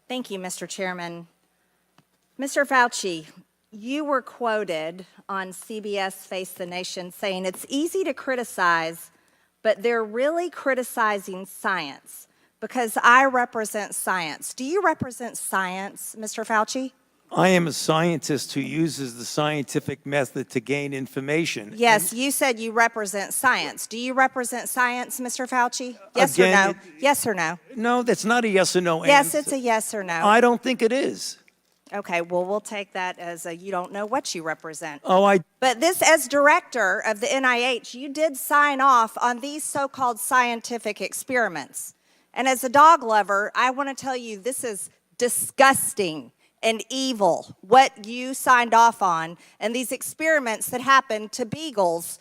Thank you, Mr. Chairman. Mr. Fauci, you were quoted on CBS Face the Nation saying it's easy to criticize, but they're really criticizing science because I represent science. Do you represent science, Mr. Fauci? I am a scientist who uses the scientific method to gain information. Yes, you said you represent science. Do you represent science, Mr. Fauci? Yes Again, or no? Yes or no? No, that's not a yes or no Yes, answer. it's a yes or no. I don't think it is. Okay, well, we'll take that as a you don't know what you represent. Oh, But this, as director of the NIH, you did sign off on these so-called scientific experiments. And as a dog lover, I want to tell you this is disgusting and evil, what you signed off on, and these experiments that happened to beagles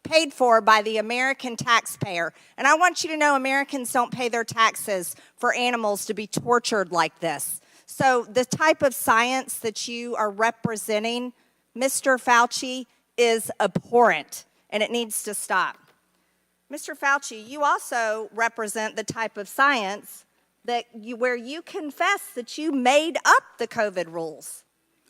paid for by the American taxpayer. And I want you to know Americans don't pay their taxes for animals to be tortured like this. So the type of science that you are representing, Mr. Fauci, is abhorrent, and it needs to stop. Mr. Fauci, you also represent the type of science that where you confess that you made up the COVID rules,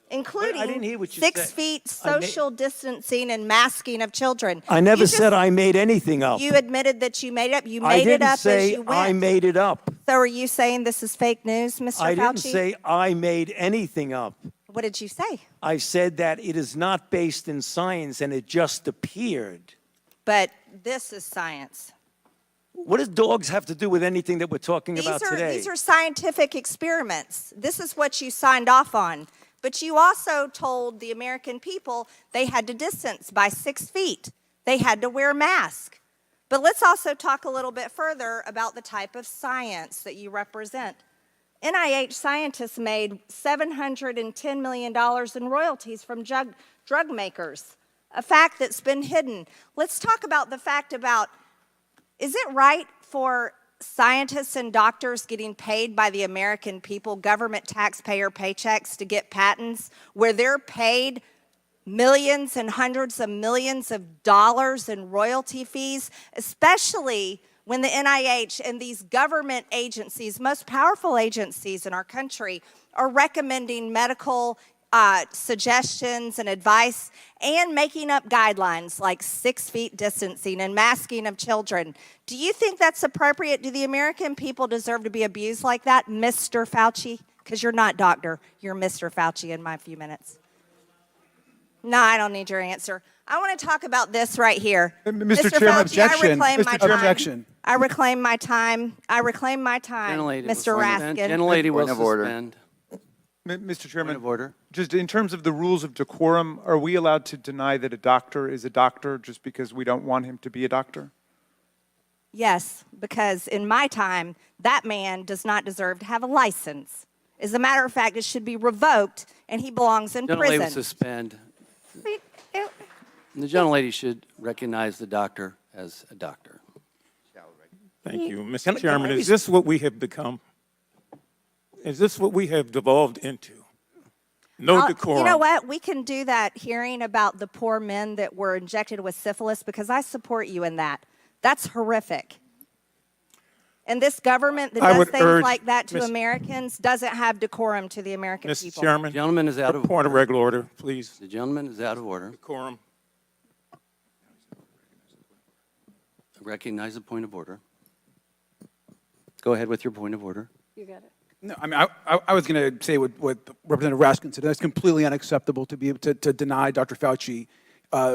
including I didn't hear what you 6 said. feet social distancing and masking of children. I never said I made anything up. You admitted that you made it up. You I made it didn't up say as you went. I made it up. So are you saying this is fake news, Mr. Fauci? I didn't say I made anything up. What did you say? I said that it is not based in science and it just appeared. But this is science. What does dogs have to do with anything that we're talking about today? These are scientific experiments. This is what you signed off on. But you also told the American people they had to distance by 6 feet. They had to wear masks. But let's also talk a little bit further about the type of science that you represent. NIH scientists made $710 million in royalties from drug makers, a fact that's been hidden. Let's talk about the fact about, is it right for scientists and doctors getting paid by the American people, government taxpayer paychecks, to get patents where they're paid millions and hundreds of millions of dollars in royalty fees, especially when the NIH and these government agencies, most powerful agencies in our country, are recommending medical suggestions and advice and making up guidelines like 6 feet distancing and masking of children. Do you think that's appropriate? Do the American people deserve to be abused like that, Mr. Fauci? Because you're not doctor, you're Mr. Fauci in my few minutes. No, I don't need your answer. I want to talk about this right here. Mr. Chairman, Fauci, objection. I reclaim my time. Objection. I reclaim my time. I reclaim my time, Mr. Raskin. Gentlelady will suspend. Mr. Chairman, Point of order. just in terms of the rules of decorum, are we allowed to deny that a doctor is a doctor just because we don't want him to be a doctor? Yes, because in my time, that man does not deserve to have a license. As a matter of fact, it should be revoked, and he belongs in Gentlelady will prison. suspend. The gentlelady should recognize the doctor as a doctor. Thank you. Mr. Chairman, is this what we have become? Is this what we have devolved into? No decorum. You know what? We can do that hearing about the poor men that were injected with syphilis because I support you in that. That's horrific. And this government that does things like that to Americans doesn't have decorum to the American people. Mr. Chairman, The gentleman is out of point of regular order, please. The gentleman is out of order. Decorum. Recognize the point of order. Go ahead with your point of order. You got it. No, I mean, I was going to say what Representative Raskin said. That's completely unacceptable to be able to deny Dr. Fauci,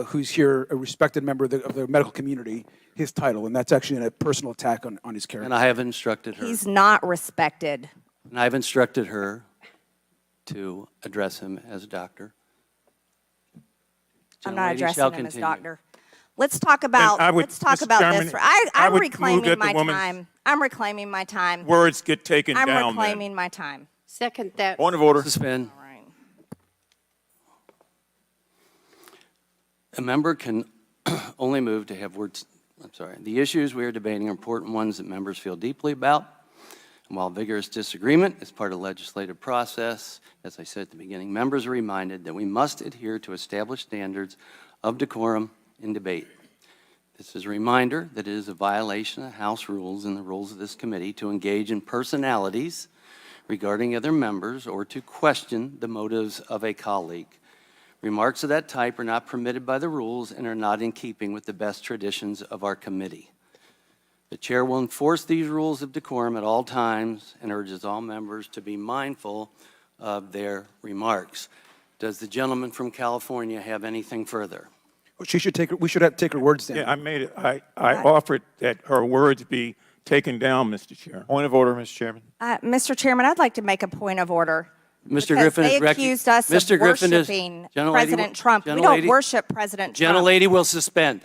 who's here, a respected member of the medical community, his title. And that's actually a personal attack on his character. And I have instructed her. He's not respected. And I've instructed her to address him as a doctor. I'm not Gentlelady shall addressing him as continue. doctor. Let's talk about Mr. this. Chairman, I I'm would reclaiming move that my the woman's time. I'm reclaiming my time. Words get taken I'm down. reclaiming my time. Second that. Point of order. Suspend. All right. A member can only move to have words. I'm sorry. The issues we are debating are important ones that members feel deeply about. And while vigorous disagreement is part of the legislative process, as I said at the beginning, members are reminded that we must adhere to established standards of decorum in debate. This is a reminder that it is a violation of House rules and the rules of this committee to engage in personalities regarding other members or to question the motives of a colleague. Remarks of that type are not permitted by the rules and are not in keeping with the best traditions of our committee. The chair will enforce these rules of decorum at all times and urges all members to be mindful of their remarks. Does the gentleman from California have anything further? We should have to take her words down. Yeah, I made it, I offered that her words be taken down, Mr. Chair. Point of order, Mr. Chairman. Mr. Chairman, I'd like to make a point of order. Mr. Because Griffin they is accused us of worshiping President Trump. We don't worship President Trump. Gentlelady will suspend.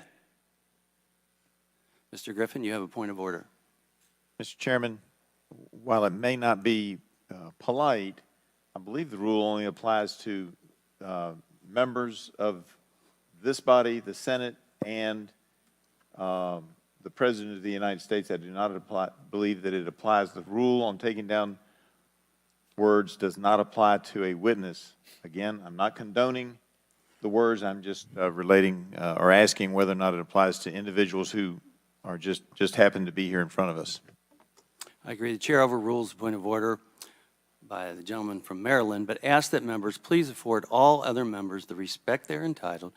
Mr. Griffin, you have a point of order. Mr. Chairman, while it may not be polite, I believe the rule only applies to members of this body, the Senate, and the President of the United States. I do not believe that it applies. The rule on taking down words does not apply to a witness. Again, I'm not condoning the words. I'm just relating or asking whether or not it applies to individuals who are just happen to be here in front of us. I agree. The chair overrules the point of order by the gentleman from Maryland, but ask that members please afford all other members the respect they're entitled,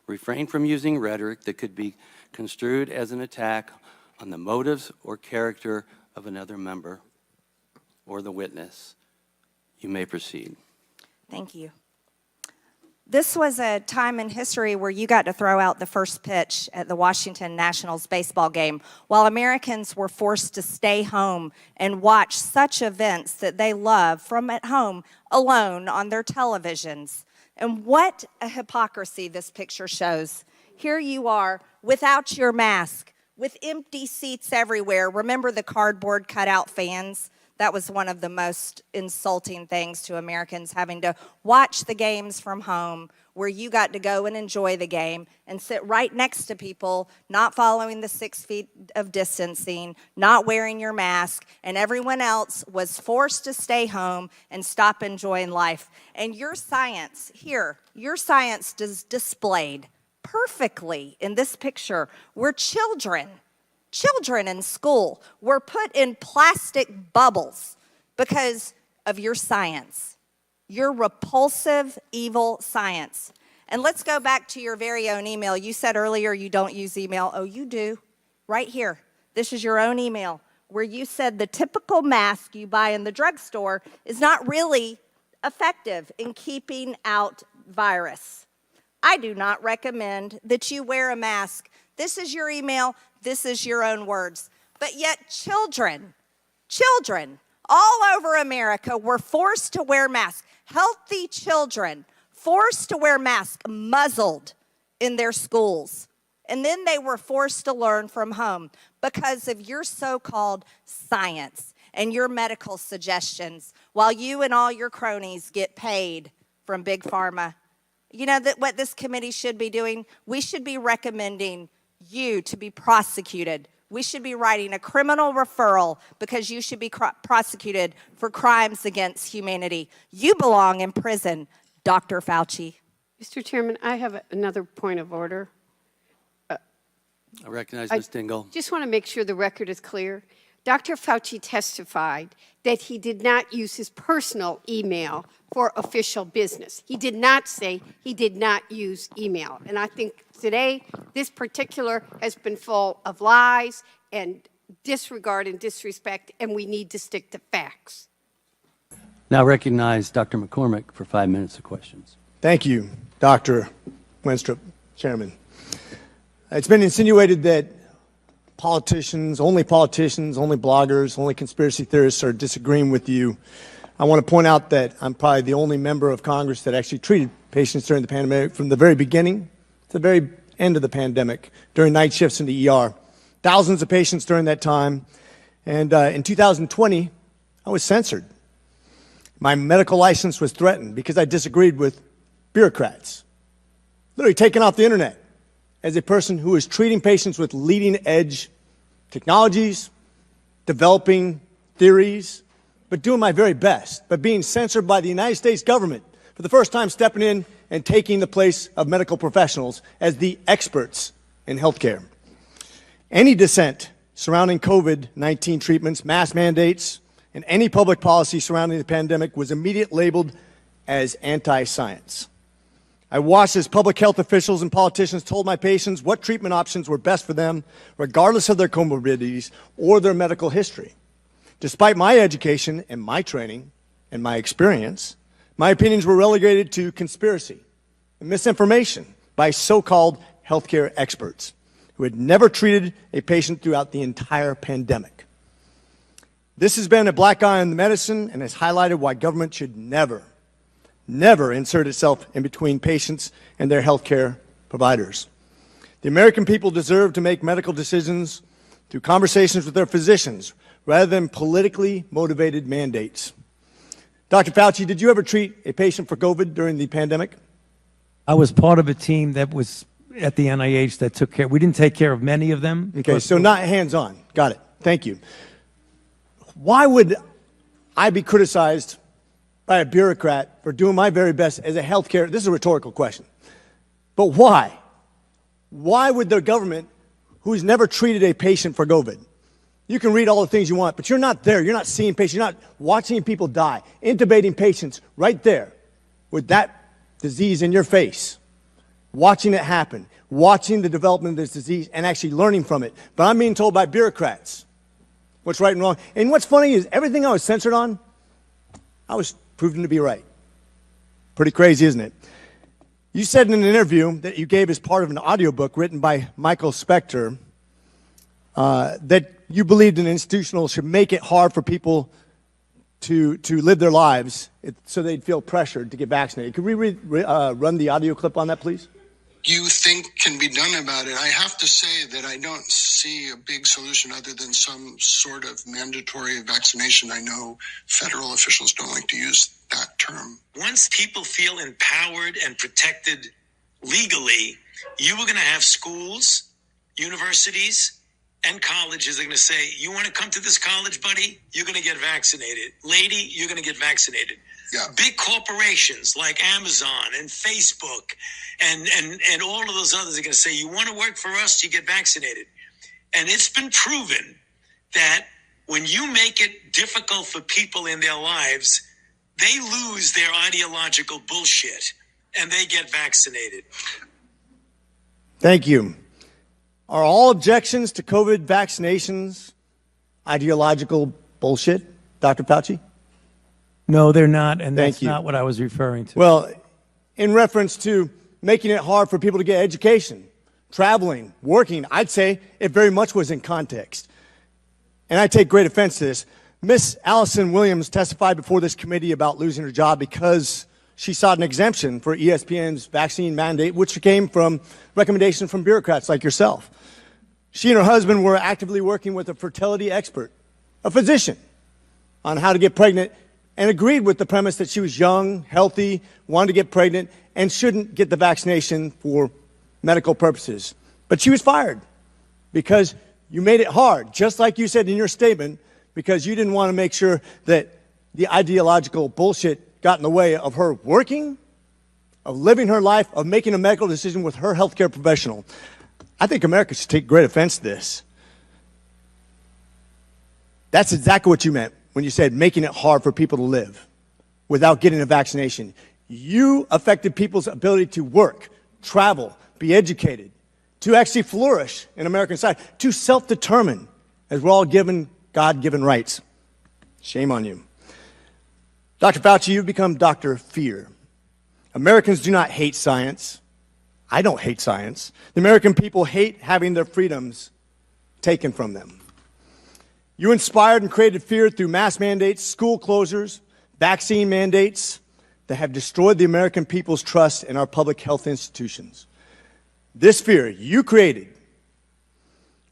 refrain from using rhetoric that could be construed as an attack on the motives or character of another member or the witness. You may proceed. Thank you. This was a time in history where you got to throw out the first pitch at the Washington Nationals baseball game while Americans were forced to stay home and watch such events that they love from at home alone on their televisions. And what a hypocrisy this picture shows. Here you are without your mask, with empty seats everywhere. Remember the cardboard cutout fans? That was one of the most insulting things to Americans, having to watch the games from home where you got to go and enjoy the game and sit right next to people not following the 6 feet of distancing, not wearing your mask, and everyone else was forced to stay home and stop enjoying life. And your science here, your science is displayed perfectly in this picture where children in school were put in plastic bubbles because of your science, your repulsive, evil science. And let's go back to your very own email. You said earlier you don't use email. Oh, you do. Right here. This is your own email where you said the typical mask you buy in the drugstore is not really effective in keeping out virus. I do not recommend that you wear a mask. This is your email. This is your own words. But yet children all over America were forced to wear masks. Healthy children forced to wear masks, muzzled in their schools. And then they were forced to learn from home because of your so-called science and your medical suggestions while you and all your cronies get paid from Big Pharma. You know that what this committee should be doing? We should be recommending you to be prosecuted. We should be writing a criminal referral because you should be prosecuted for crimes against humanity. You belong in prison, Dr. Fauci. Mr. Chairman, I have another point of order. I recognize Ms. Dingell. Just want to make sure the record is clear. Dr. Fauci testified that he did not use his personal email for official business. He did not say he did not use email. And I think today, this particular has been full of lies and disregard and disrespect, and we need to stick to facts. Now recognize Dr. McCormick for 5 minutes of questions. Thank you, Dr. Wenstrup, Chairman. It's been insinuated that politicians, only bloggers, only conspiracy theorists are disagreeing with you. I want to point out that I'm probably the only member of Congress that actually treated patients during the pandemic from the very beginning to the very end of the pandemic, during night shifts in the ER. Thousands of patients during that time. And in 2020, I was censored. My medical license was threatened because I disagreed with bureaucrats. Literally taken off the internet as a person who is treating patients with leading-edge technologies, developing theories, but doing my very best, but being censored by the United States government for the first time, stepping in and taking the place of medical professionals as the experts in healthcare. Any dissent surrounding COVID-19 treatments, mask mandates, and any public policy surrounding the pandemic was immediately labeled as anti-science. I watched as public health officials and politicians told my patients what treatment options were best for them, regardless of their comorbidities or their medical history. Despite my education and my training and my experience, my opinions were relegated to conspiracy and misinformation by so-called healthcare experts who had never treated a patient throughout the entire pandemic. This has been a black eye on the medicine and has highlighted why government should never insert itself in between patients and their healthcare providers. The American people deserve to make medical decisions through conversations with their physicians rather than politically motivated mandates. Dr. Fauci, did you ever treat a patient for COVID during the pandemic? I was part of a team that was at the NIH that took care. We didn't take care of many of them. Okay, so not hands-on. Got it. Thank you. Why would I be criticized by a bureaucrat for doing my very best as a healthcare? This is a rhetorical question. But why? Why would the government, who's never treated a patient for COVID, you can read all the things you want, but you're not there. You're not seeing patients. You're not watching people die, intubating patients right there with that disease in your face, watching it happen, watching the development of this disease and actually learning from it. But I'm being told by bureaucrats what's right and wrong. And what's funny is everything I was censored on, I was proven to be right. Pretty crazy, isn't it? You said in an interview that you gave as part of an audiobook written by Michael Spector that you believed an institutional should make it hard for people to live their lives so they'd feel pressured to get vaccinated. Could we run the audio clip on that, please? You think can be done about it? I have to say that I don't see a big solution other than some sort of mandatory vaccination. I know federal officials don't like to use that term. Once people feel empowered and protected legally, you are going to have schools, universities, and colleges are going to say, you want to come to this college, buddy? You're going to get vaccinated. Lady, you're going to get vaccinated. Yeah. Big corporations like Amazon and Facebook and all of those others are going to say, you want to work for us, you get vaccinated. And it's been proven that when you make it difficult for people in their lives, they lose their ideological bullshit and they get vaccinated. Thank you. Are all objections to COVID vaccinations ideological bullshit, Dr. Fauci? No, they're not, and Thank that's you. not what I was referring to. Well, in reference to making it hard for people to get education, traveling, working, I'd say it very much was in context. And I take great offense to this. Miss Allison Williams testified before this committee about losing her job because she sought an exemption for ESPN's vaccine mandate, which came from recommendations from bureaucrats like yourself. She and her husband were actively working with a fertility expert, a physician, on how to get pregnant, and agreed with the premise that she was young, healthy, wanted to get pregnant, and shouldn't get the vaccination for medical purposes. But she was fired because you made it hard, just like you said in your statement, because you didn't want to make sure that the ideological bullshit got in the way of her working, of living her life, of making a medical decision with her healthcare professional. I think America should take great offense to this. That's exactly what you meant when you said making it hard for people to live without getting a vaccination. You affected people's ability to work, travel, be educated, to actually flourish in American society, to self-determine, as we're all given God-given rights. Shame on you. Dr. Fauci, you've become Dr. Fear. Americans do not hate science. I don't hate science. The American people hate having their freedoms taken from them. You inspired and created fear through mass mandates, school closures, vaccine mandates that have destroyed the American people's trust in our public health institutions. This fear you created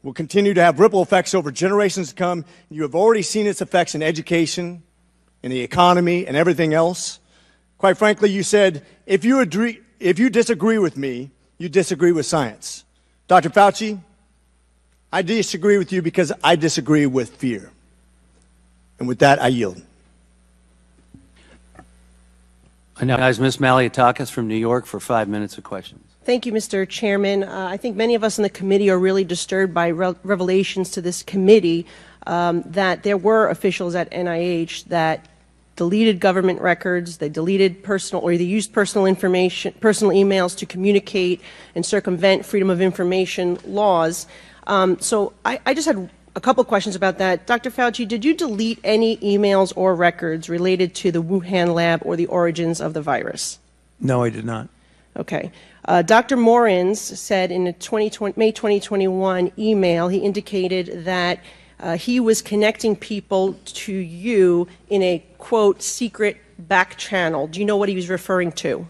will continue to have ripple effects over generations to come. You have already seen its effects in education, in the economy, and everything else. Quite frankly, you said, if you disagree with me, you disagree with science. Dr. Fauci, I disagree with you because I disagree with fear. And with that, I yield. I now recognize Ms. Malliotakis from New York for 5 minutes of questions. Thank you, Mr. Chairman. I think many of us in the committee are really disturbed by revelations to this committee that there were officials at NIH that deleted government records, they deleted personal, or they used personal information, personal emails to communicate and circumvent freedom of information laws. So I just had a couple questions about that. Dr. Fauci, did you delete any emails or records related to the Wuhan lab or the origins of the virus? No, I did not. Okay. Dr. Morins said in a May 2021 email, he indicated that he was connecting people to you in a, quote, secret back channel. Do you know what he was referring to?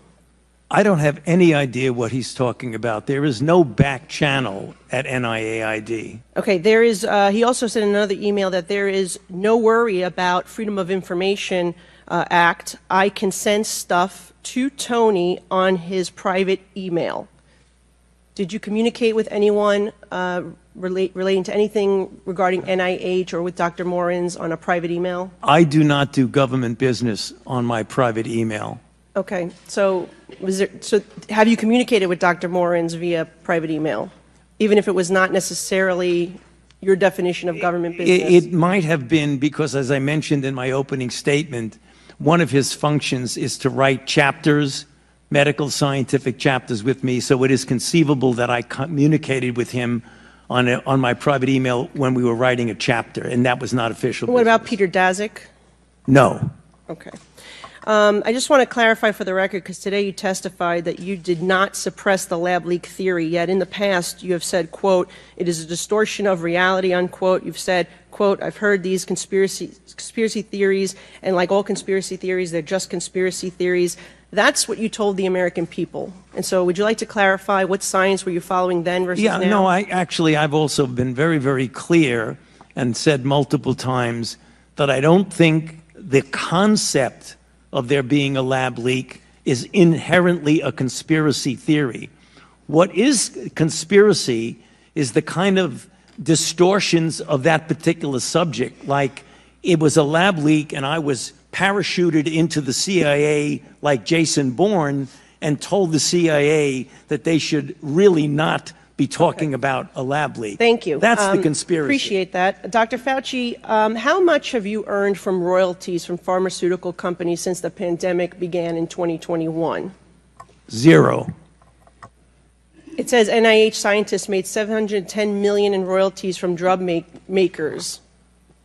I don't have any idea what he's talking about. There is no back channel at NIAID. Okay, there is, he also said in another email that there is no worry about Freedom of Information Act. I can send stuff to Tony on his private email. Did you communicate with anyone relating to anything regarding NIH or with Dr. Morins on a private email? I do not do government business on my private email. Okay, so have you communicated with Dr. Morins via private email, even if it was not necessarily your definition of government business? It might have been because, as I mentioned in my opening statement, one of his functions is to write chapters, medical scientific chapters with me, so it is conceivable that I communicated with him on my private email when we were writing a chapter, and that was not official What business. about Peter Daszak? No. Okay. I just want to clarify for the record, because today you testified that you did not suppress the lab leak theory, yet in the past you have said, quote, it is a distortion of reality, unquote. You've said, quote, I've heard these conspiracy theories, and like all conspiracy theories, they're just conspiracy theories. That's what you told the American people. And so would you like to clarify what science were you following then versus now? Yeah, no, I've also been very, very clear and said multiple times that I don't think the concept of there being a lab leak is inherently a conspiracy theory. What is conspiracy is the kind of distortions of that particular subject, like it was a lab leak and I was parachuted into the CIA like Jason Bourne and told the CIA that they should really not be talking about a lab leak. Thank you. That's the conspiracy. Appreciate that. Dr. Fauci, how much have you earned from royalties from pharmaceutical companies since the pandemic began in 2021? Zero. It says NIH scientists made $710 million in royalties from drug makers.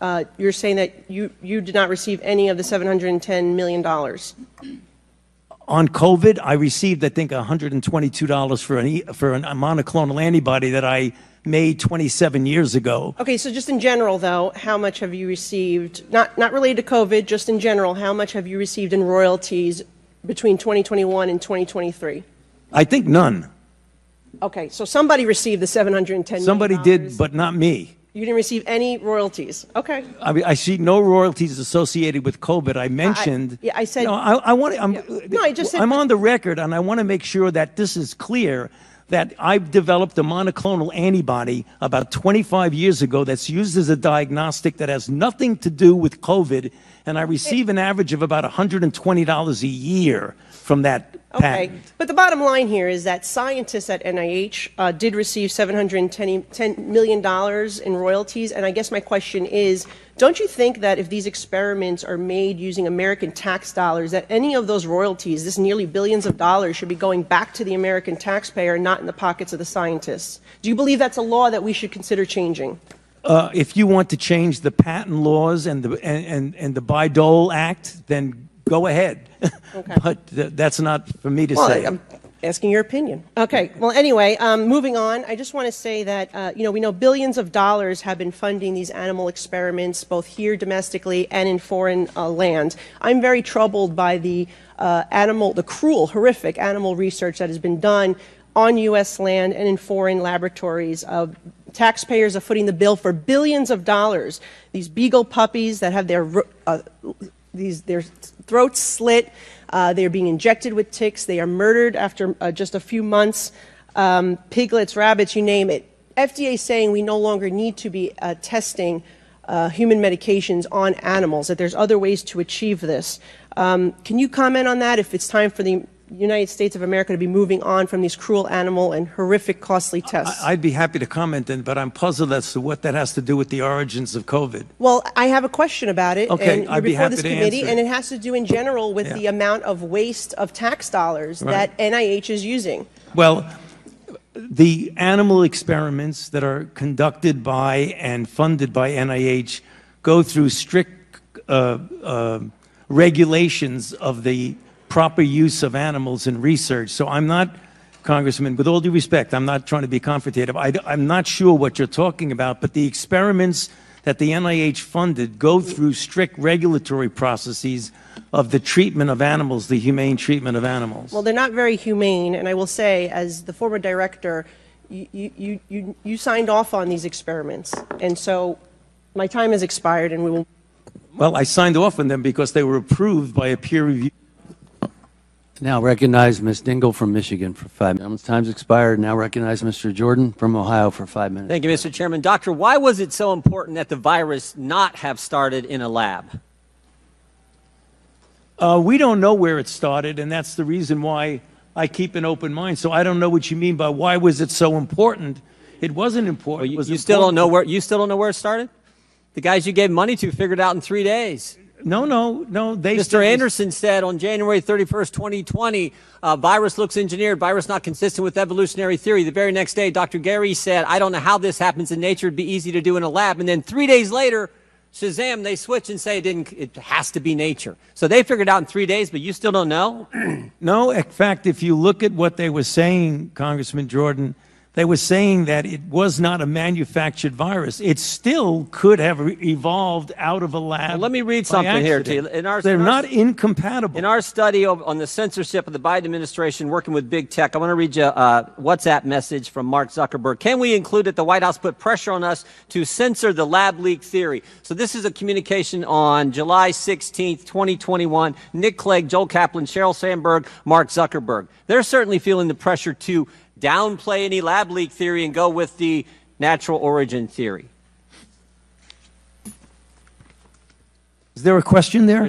You're saying that you did not receive any of the $710 million? On COVID, I received, I think, $122 for a monoclonal antibody that I made 27 years ago. Okay, so just in general, though, how much have you received, not related to COVID, just in general, how much have you received in royalties between 2021 and 2023? I think none. Okay, so somebody received the $710 million. Somebody did, but not me. You didn't receive any royalties. Okay. I see no royalties associated with COVID. I mentioned. I said. No, I want to. No, I just said. I'm on the record, and I want to make sure that this is clear. That I've developed a monoclonal antibody about 25 years ago that's used as a diagnostic that has nothing to do with COVID, and I receive an average of about $120 a year from that patent. Okay, but the bottom line here is that scientists at NIH did receive $710 million in royalties, and I guess my question is, don't you think that if these experiments are made using American tax dollars, that any of those royalties, this nearly billions of dollars, should be going back to the American taxpayer, not in the pockets of the scientists? Do you believe that's a law that we should consider changing? If you want to change the patent laws and the Bayh-Dole Act, then go ahead. Okay. But that's not for me to say. I'm asking your opinion. Okay. Well, anyway, moving on, I just want to say that, we know billions of dollars have been funding these animal experiments, both here domestically and in foreign land. I'm very troubled by the cruel, horrific animal research that has been done on U.S. land and in foreign laboratories. Taxpayers are footing the bill for billions of dollars. These beagle puppies that have their throats slit, they're being injected with ticks, they are murdered after just a few months, piglets, rabbits, you name it. FDA is saying we no longer need to be testing human medications on animals, that there's other ways to achieve this. Can you comment on that, if it's time for the United States of America to be moving on from these cruel animal and horrific costly tests? I'd be happy to comment, but I'm puzzled as to what that has to do with the origins of COVID. Well, I have a question about it, Okay, and you're I'd be before happy this to committee, answer and it. it has to do in general with the amount of waste of tax dollars Right. that NIH is using. Well, the animal experiments that are conducted by and funded by NIH go through strict regulations of the proper use of animals in research. So I'm not, Congressman, with all due respect, I'm not trying to be confrontative. I'm not sure what you're talking about, but the experiments that the NIH funded go through strict regulatory processes of the treatment of animals, the humane treatment of animals. Well, they're not very humane, and I will say, as the former director, you signed off on these experiments, and so my time has expired, and we will. Well, I signed off on them because they were approved by a peer review. Now recognize Ms. Dingle from Michigan for 5 minutes. Time's expired. Now recognize Mr. Jordan from Ohio for 5 minutes. Thank you, Mr. Chairman. Doctor, why was it so important that the virus not have started in a lab? We don't know where it started, and that's the reason why I keep an open mind. So I don't know what you mean by why was it so important. It wasn't important. You still don't know where it started? The guys you gave money to figured it out in 3 days. No. Mr. Anderson said on January 31st, 2020, virus looks engineered, virus not consistent with evolutionary theory. The very next day, Dr. Gary said, I don't know how this happens in nature. It'd be easy to do in a lab. And then 3 days later, Shazam, they switch and say it has to be nature. So they figured it out in 3 days, but you still don't know? No, in fact, if you look at what they were saying, Congressman Jordan, they were saying that it was not a manufactured virus. It still could have evolved out of a lab. Well, let me read something here to you. They're not incompatible. In our study on the censorship of the Biden administration working with big tech, I want to read you a WhatsApp message from Mark Zuckerberg. Can we include that the White House put pressure on us to censor the lab leak theory? So this is a communication on July 16th, 2021. Nick Clegg, Joel Kaplan, Sheryl Sandberg, Mark Zuckerberg. They're certainly feeling the pressure to downplay any lab leak theory and go with the natural origin theory. Is there a question there?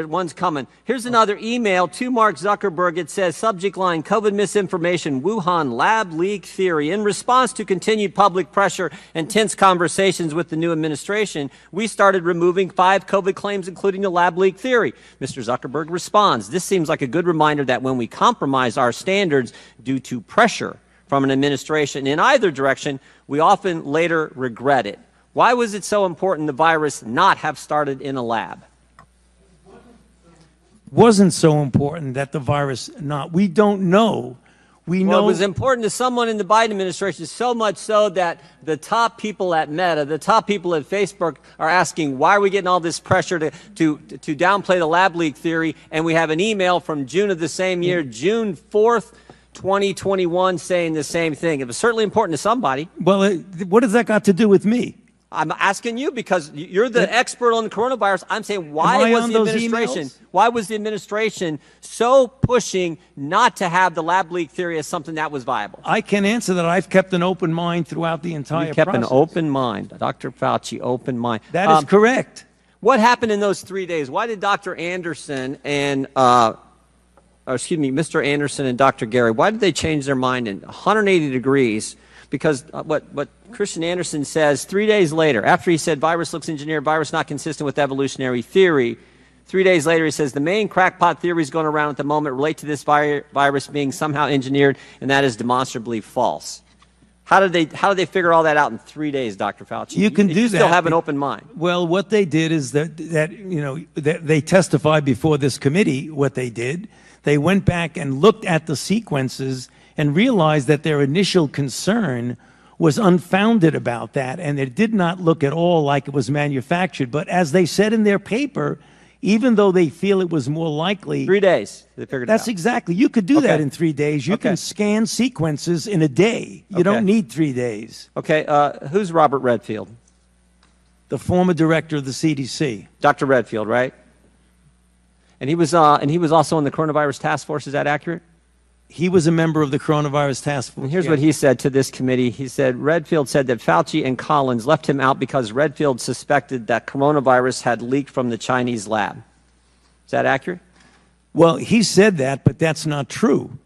One's coming. Here's another email to Mark Zuckerberg. It says, subject line, COVID misinformation, Wuhan lab leak theory. In response to continued public pressure and tense conversations with the new administration, we started removing 5 COVID claims, including the lab leak theory. Mr. Zuckerberg responds, this seems like a good reminder that when we compromise our standards due to pressure from an administration in either direction, we often later regret it. Why was it so important the virus not have started in a lab? Wasn't so important that the virus not. We don't know. We know it was important to someone in the Biden administration, so much so that the top people at Meta, the top people at Facebook are asking, why are we getting all this pressure to downplay the lab leak theory? And we have an email from June of the same year, June 4th, 2021, saying the same thing. It was certainly important to somebody. Well, what has that got to do with me? I'm asking you because you're the expert on the coronavirus. I'm saying why was the administration so pushing not to have the lab leak theory as something that was viable? I can answer that. I've kept an open mind throughout the entire process. You kept an open mind. Dr. Fauci, open mind. That is correct. What happened in those 3 days? Why did Dr. Anderson and Mr. Anderson and Dr. Gary, why did they change their mind in 180 degrees? Because what Christian Anderson says 3 days later, after he said virus looks engineered, virus not consistent with evolutionary theory, 3 days later he says the main crackpot theories going around at the moment relate to this virus being somehow engineered, and that is demonstrably false. How did they figure all that out in 3 days, Dr. Fauci? You can do that. You still have an open mind. Well, what they did is that they testified before this committee. What they did, they went back and looked at the sequences and realized that their initial concern was unfounded about that, and it did not look at all like it was manufactured. But as they said in their paper, even though they feel it was more likely— 3 days, they figured it out. That's exactly. You could do that in 3 days. You can scan sequences in a day. You don't need 3 days. Okay, who's Robert Redfield? The former director of the CDC. Dr. Redfield, right? And he was also in the coronavirus task force. Is that accurate? He was a member of the coronavirus task force. And here's what he said to this committee. He said, Redfield said that Fauci and Collins left him out because Redfield suspected that coronavirus had leaked from the Chinese lab. Is that accurate? Well, he said that, but that's not true.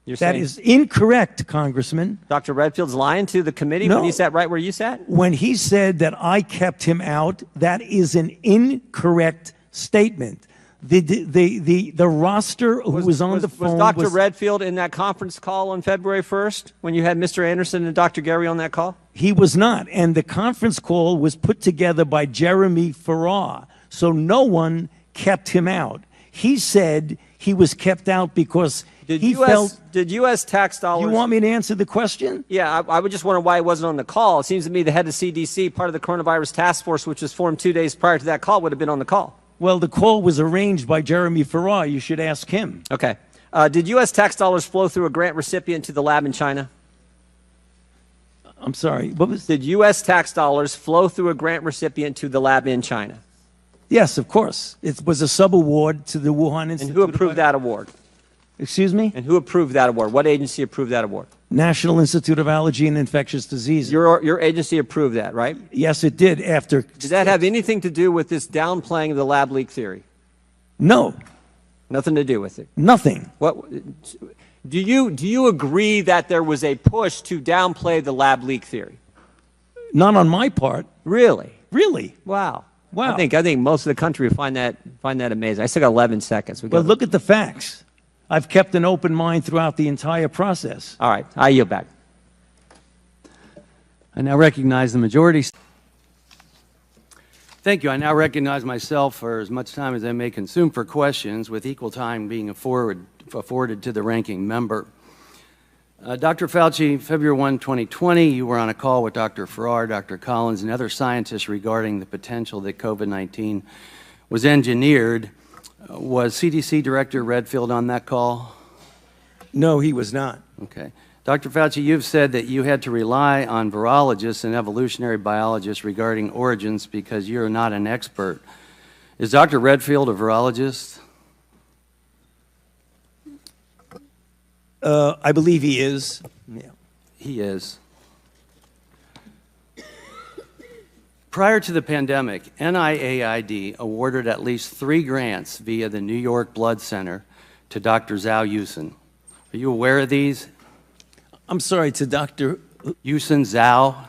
You're That saying is incorrect, Congressman. Dr. Redfield's lying to the committee No. when he sat right where you sat? When he said that I kept him out, that is an incorrect statement. The roster who was on the phone Was Dr. Redfield in that conference call on February 1st when you had Mr. Anderson and Dr. Gary on that call? He was not. And the conference call was put together by Jeremy Farrar. So no one kept him out. He said he was kept out because he felt. Did U.S. tax dollars? You want me to answer the question? Yeah, I would just wonder why he wasn't on the call. It seems to me the head of CDC, part of the coronavirus task force, which was formed 2 days prior to that call, would have been on the call. Well, the call was arranged by Jeremy Farrar. You should ask him. Okay. Did U.S. tax dollars flow through a grant recipient to the lab in China? I'm sorry. What was? Did U.S. tax dollars flow through a grant recipient to the lab in China? Yes, of course. It was a subaward to the Wuhan Institute. And who approved that award? Excuse me? And who approved that award? What agency approved that award? National Institute of Allergy and Infectious Diseases. Your agency approved that, right? Yes, it did. After. Did that have anything to do with this downplaying of the lab leak theory? No. Nothing to do with it. Nothing. What do you agree that there was a push to downplay the lab leak theory? Not on my part. Really? Really? Wow. Wow. I think most of the country would find that amazing. I still got 11 seconds. Well, look at the facts. I've kept an open mind throughout the entire process. All right, I yield back. I now recognize the majority. Thank you. I now recognize myself for as much time as I may consume for questions, with equal time being afforded to the ranking member. Dr. Fauci, February 1, 2020, you were on a call with Dr. Farrar, Dr. Collins, and other scientists regarding the potential that COVID-19 was engineered. Was CDC Director Redfield on that call? No, he was not. Okay. Dr. Fauci, you've said that you had to rely on virologists and evolutionary biologists regarding origins because you're not an expert. Is Dr. Redfield a virologist? I believe he is. Yeah. He is. Prior to the pandemic, NIAID awarded at least 3 grants via the New York Blood Center to Dr. Zhao Yusen. Are you aware of these? I'm sorry, to Dr. Yusen Zhao.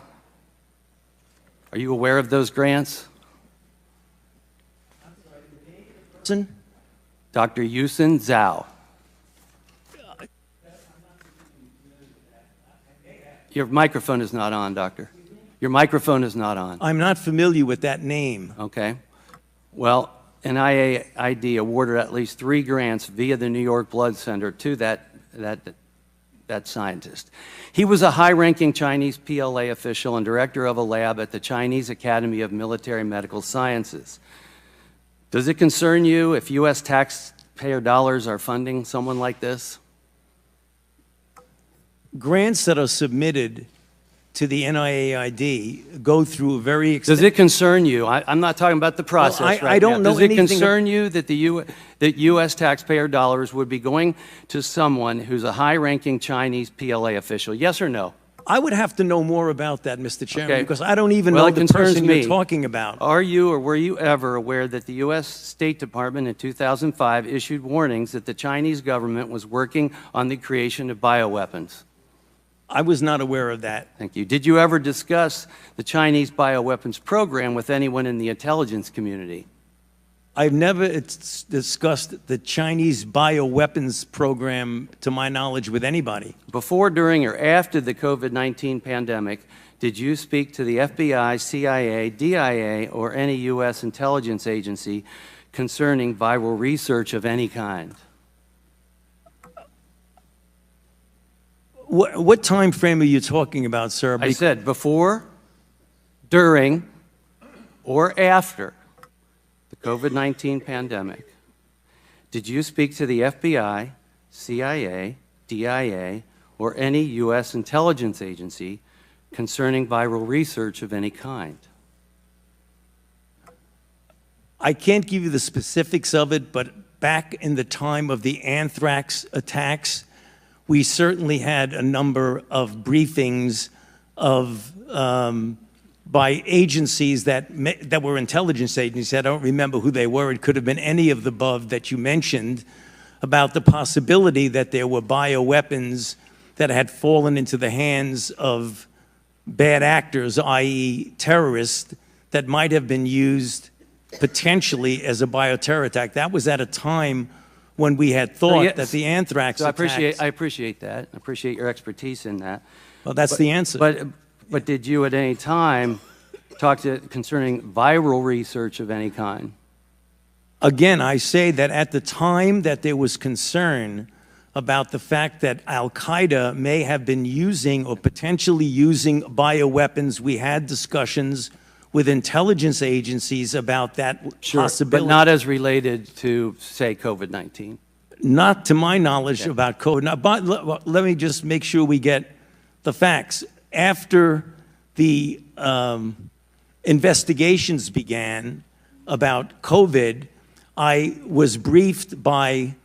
Are you aware of those grants? Dr. Yusen Zhao. Your microphone is not on, Doctor. Your microphone is not on. I'm not familiar with that name. Okay. Well, NIAID awarded at least 3 grants via the New York Blood Center to that scientist. He was a high-ranking Chinese PLA official and director of a lab at the Chinese Academy of Military Medical Sciences. Does it concern you if U.S. taxpayer dollars are funding someone like this? Grants that are submitted to the NIAID go through a very Does it concern you? I'm not talking about the process Well, right I don't now. know Does it anything concern you that that U.S. taxpayer dollars would be going to someone who's a high-ranking Chinese PLA official? Yes or no? I would have to know more about that, Mr. Chairman, Okay. because I don't even Well, know it the concerns person me. you're talking about. Are you or were you ever aware that the U.S. State Department in 2005 issued warnings that the Chinese government was working on the creation of bioweapons? I was not aware of that. Thank you. Did you ever discuss the Chinese bioweapons program with anyone in the intelligence community? I've never discussed the Chinese bioweapons program, to my knowledge, with anybody. Before, during, or after the COVID-19 pandemic, did you speak to the FBI, CIA, DIA, or any U.S. intelligence agency concerning viral research of any kind? What time frame are you talking about, sir? I said before, during, or after the COVID-19 pandemic. Did you speak to the FBI, CIA, DIA, or any U.S. intelligence agency concerning viral research of any kind? I can't give you the specifics of it, but back in the time of the anthrax attacks, we certainly had a number of briefings of by agencies that were intelligence agencies. I don't remember who they were. It could have been any of the above that you mentioned, about the possibility that there were bioweapons that had fallen into the hands of bad actors, i.e. terrorists, that might have been used potentially as a bioterror attack. That was at a time when we had thought that the anthrax I attacks... appreciate that. I appreciate your expertise in that. Well, that's the answer. But did you at any time talk concerning viral research of any kind? Again, I say that at the time that there was concern about the fact that Al-Qaeda may have been using or potentially using bioweapons, we had discussions with intelligence agencies about that possibility. But not as related to, say, COVID-19? Not to my knowledge about COVID. Now, but let me just make sure we get the facts. After the investigations began about COVID, I was briefed by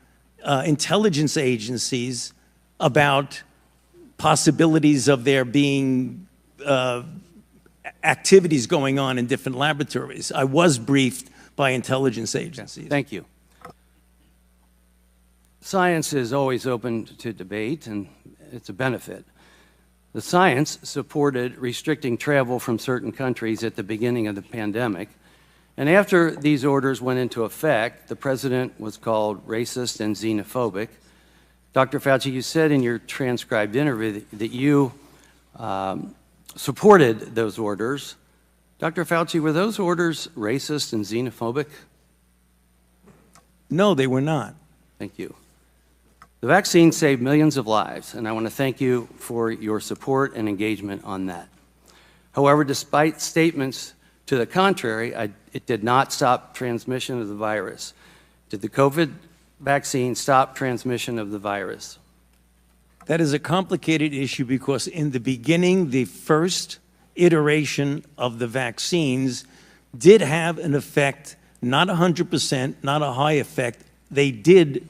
intelligence agencies about possibilities of there being activities going on in different laboratories. I was briefed by intelligence agencies. Thank you. Science is always open to debate, and it's a benefit. The science supported restricting travel from certain countries at the beginning of the pandemic. And after these orders went into effect, the president was called racist and xenophobic. Dr. Fauci, you said in your transcribed interview that you supported those orders. Dr. Fauci, were those orders racist and xenophobic? No, they were not. Thank you. The vaccine saved millions of lives, and I want to thank you for your support and engagement on that. However, despite statements to the contrary, it did not stop transmission of the virus. Did the COVID vaccine stop transmission of the virus? That is a complicated issue because in the beginning, the first iteration of the vaccines did have an effect, not 100%, not a high effect. They did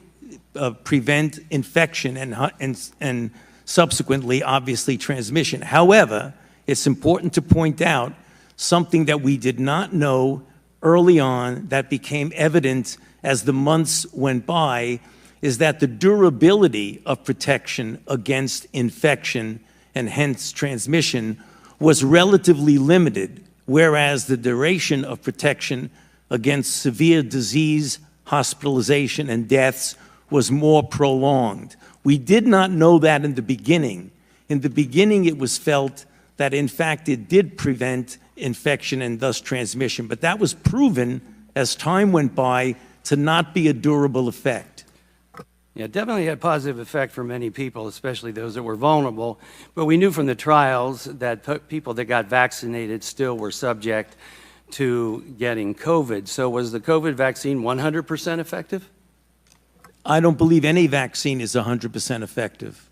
prevent infection and subsequently, obviously, transmission. However, it's important to point out something that we did not know early on that became evident as the months went by, is that the durability of protection against infection and hence transmission was relatively limited, whereas the duration of protection against severe disease, hospitalization, and deaths was more prolonged. We did not know that in the beginning. In the beginning, it was felt that, in fact, it did prevent infection and thus transmission, but that was proven as time went by to not be a durable effect. Yeah, definitely had a positive effect for many people, especially those that were vulnerable. But we knew from the trials that people that got vaccinated still were subject to getting COVID. So was the COVID vaccine 100% effective? I don't believe any vaccine is 100% effective.